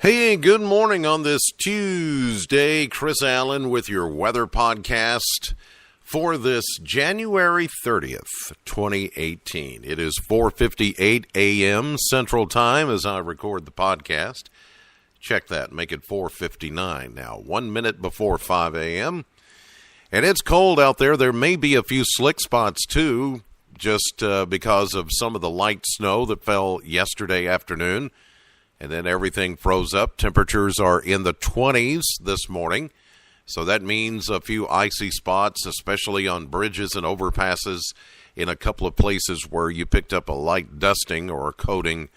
Hey, good morning on this Tuesday. Chris Allen with your weather podcast for this January 30th, 2018. It is 4:58 a.m. Central Time as I record the podcast. Check that. Make it 4:59 now. 1 minute before 5 a.m. And it's cold out there. There may be a few slick spots, too, just because of some of the light snow that fell yesterday afternoon. And then everything froze up. Temperatures are in the 20s this morning. So that means a few icy spots, especially on bridges and overpasses in a couple of places where you picked up a light dusting or a coating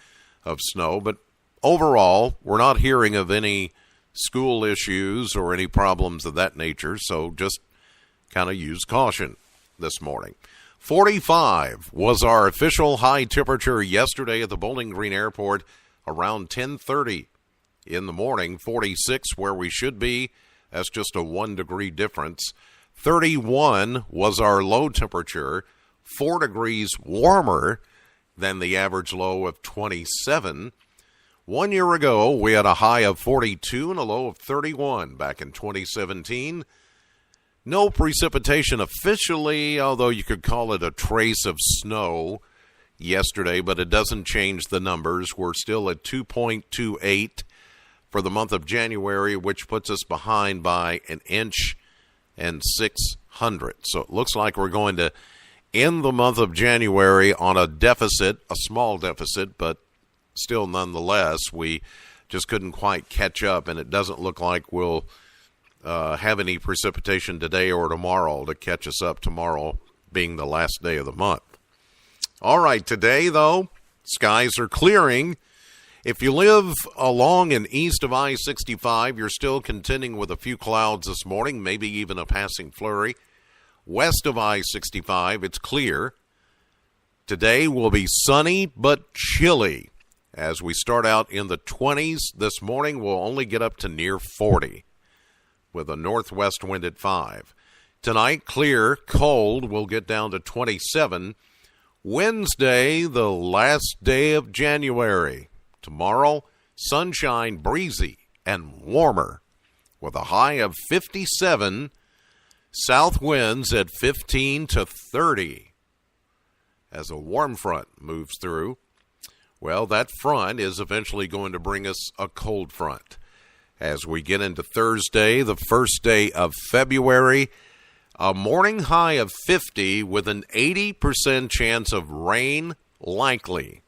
of snow. But overall, we're not hearing of any school issues or any problems of that nature. So just kind of use caution this morning. 45 was our official high temperature yesterday at the Bowling Green Airport. Around 10:30 in the morning. 46 where we should be. That's just a 1 degree difference. 31 was our low temperature, 4 degrees warmer than the average low of 27. 1 year ago, we had a high of 42 and a low of 31 back in 2017. No precipitation officially, although you could call it a trace of snow yesterday, but it doesn't change the numbers. We're still at 2.28 for the month of January, which puts us behind by 1 inch and 600. So it looks like we're going to end the month of January on a deficit, a small deficit, but still nonetheless, we just couldn't quite catch up, and it doesn't look like we'll have any precipitation today or tomorrow to catch us up, tomorrow being the last day of the month. All right, today, though, skies are clearing. If you live along and east of I-65, you're still contending with a few clouds this morning, maybe even a passing flurry. West of I-65, it's clear. Today will be sunny but chilly. As we start out in the 20s, this morning we'll only get up to near 40 with a northwest wind at 5. Tonight, clear, cold, we'll get down to 27. Wednesday, the last day of January. Tomorrow, sunshine, breezy, and warmer with a high of 57, south winds at 15 to 30 as a warm front moves through. Well, that front is eventually going to bring us a cold front. As we get into Thursday, the first day of February, a morning high of 50 with an 80% chance of rain likely.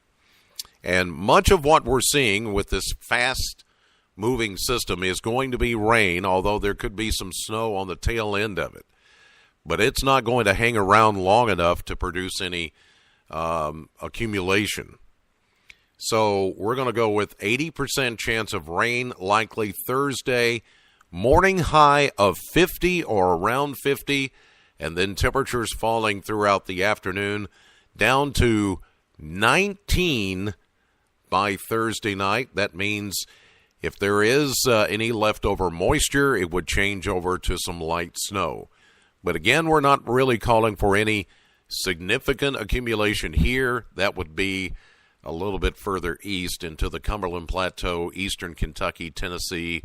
And much of what we're seeing with this fast-moving system is going to be rain, although there could be some snow on the tail end of it. But it's not going to hang around long enough to produce any accumulation. So we're going to go with 80% chance of rain likely Thursday. Morning high of 50 or around 50, and then temperatures falling throughout the afternoon down to 19 by Thursday night. That means if there is any leftover moisture, it would change over to some light snow. But again, we're not really calling for any significant accumulation here. That would be a little bit further east into the Cumberland Plateau, eastern Kentucky, Tennessee,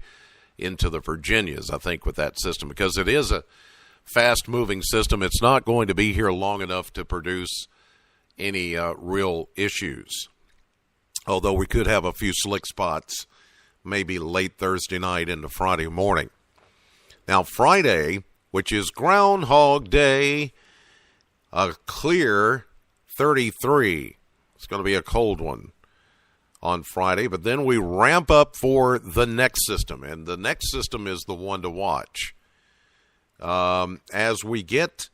into the Virginias, I think, with that system, because it is a fast-moving system. It's not going to be here long enough to produce any real issues, although we could have a few slick spots maybe late Thursday night into Friday morning. Now, Friday, which is Groundhog Day, a clear 33. It's going to be a cold one on Friday, but then we ramp up for the next system, and the next system is the one to watch. As we get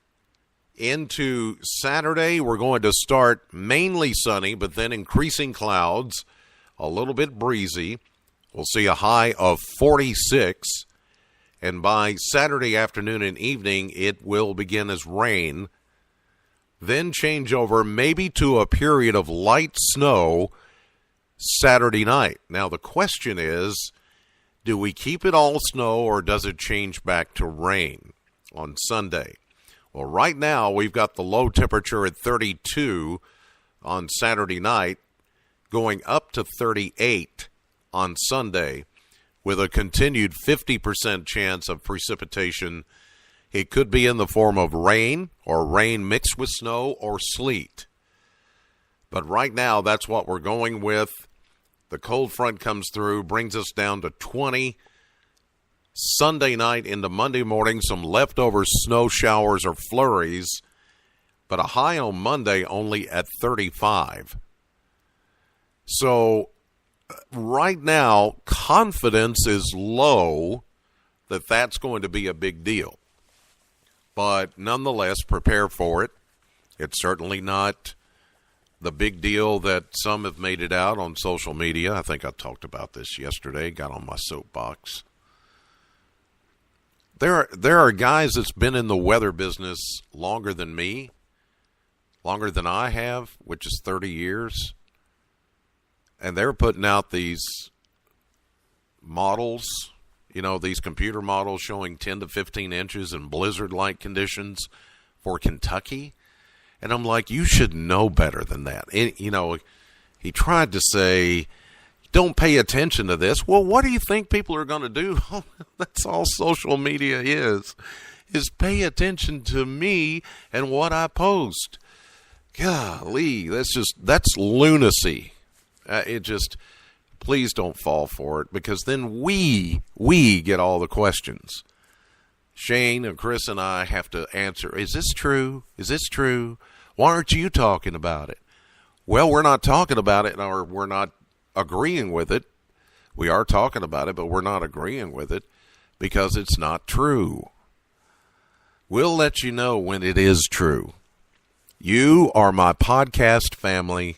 into Saturday, we're going to start mainly sunny, but then increasing clouds, a little bit breezy. We'll see a high of 46, and by Saturday afternoon and evening, it will begin as rain, then change over maybe to a period of light snow Saturday night. Now, the question is, do we keep it all snow or does it change back to rain on Sunday? Well, right now, we've got the low temperature at 32 on Saturday night, going up to 38 on Sunday with a continued 50% chance of precipitation. It could be in the form of rain or rain mixed with snow or sleet. But right now, that's what we're going with. The cold front comes through, brings us down to 20. Sunday night into Monday morning, some leftover snow showers or flurries, but a high on Monday only at 35. So right now, confidence is low that that's going to be a big deal. But nonetheless, prepare for it. It's certainly not the big deal that some have made it out on social media. I think I talked about this yesterday, got on my soapbox. There are guys that's been in the weather business longer than me, longer than I have, which is 30 years. And they're putting out these models, these computer models showing 10 to 15 inches in blizzard-like conditions for Kentucky. And I'm like, you should know better than that. He tried to say, don't pay attention to this. Well, what do you think people are going to do? That's all social media is pay attention to me and what I post. Golly, that's lunacy. Please don't fall for it, because then we get all the questions. Shane and Chris and I have to answer, is this true? Is this true? Why aren't you talking about it? Well, we're not talking about it, or we're not agreeing with it. We are talking about it, but we're not agreeing with it because it's not true. We'll let you know when it is true. You are my podcast family.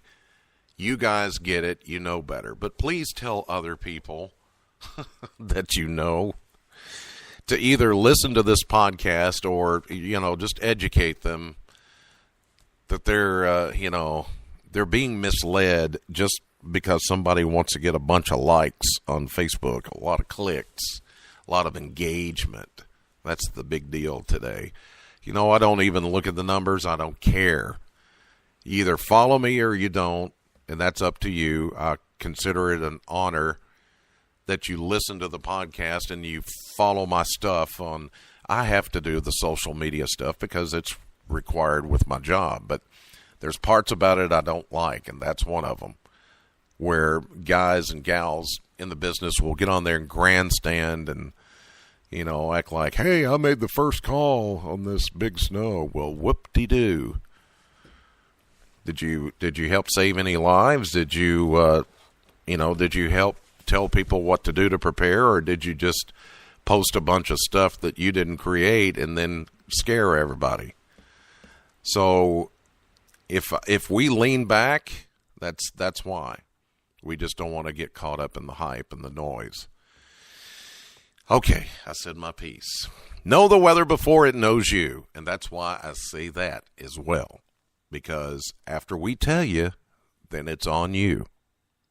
You guys get it. You know better. But please tell other people that you know to either listen to this podcast or, just educate them that they're being misled just because somebody wants to get a bunch of likes on Facebook, a lot of clicks, a lot of engagement. That's the big deal today. I don't even look at the numbers. I don't care. You either follow me or you don't, and that's up to you. I consider it an honor that you listen to the podcast and you follow my stuff on. I have to do the social media stuff because it's required with my job, but there's parts about it I don't like, and that's one of them, where guys and gals in the business will get on there and grandstand and act like, hey, I made the first call on this big snow. Well, whoop-de-doo. Did you help save any lives? Did you help tell people what to do to prepare, or did you just post a bunch of stuff that you didn't create and then scare everybody? So if we lean back, that's why. We just don't want to get caught up in the hype and the noise. Okay, I said my piece. Know the weather before it knows you, and that's why I say that as well. Because after we tell you, then it's on you.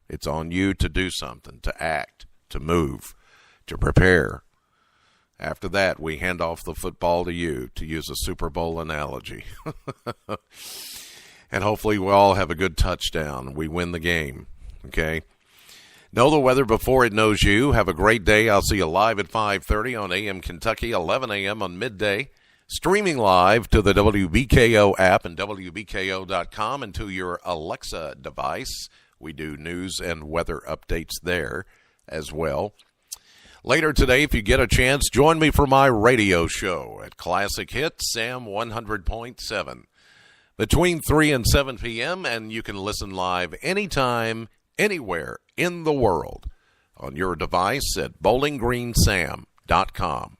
It's on you to do something, to act, to move, to prepare. After that, we hand off the football to you, to use a Super Bowl analogy. And hopefully we all have a good touchdown. We win the game, okay? Know the weather before it knows you. Have a great day. I'll see you live at 5:30 on AM Kentucky, 11 a.m. on midday. Streaming live to the WBKO app and WBKO.com and to your Alexa device. We do news and weather updates there as well. Later today, if you get a chance, join me for my radio show at Classic Hits, Sam 100.7. Between 3 and 7 p.m., and you can listen live anytime, anywhere in the world on your device at bowlinggreensam.com.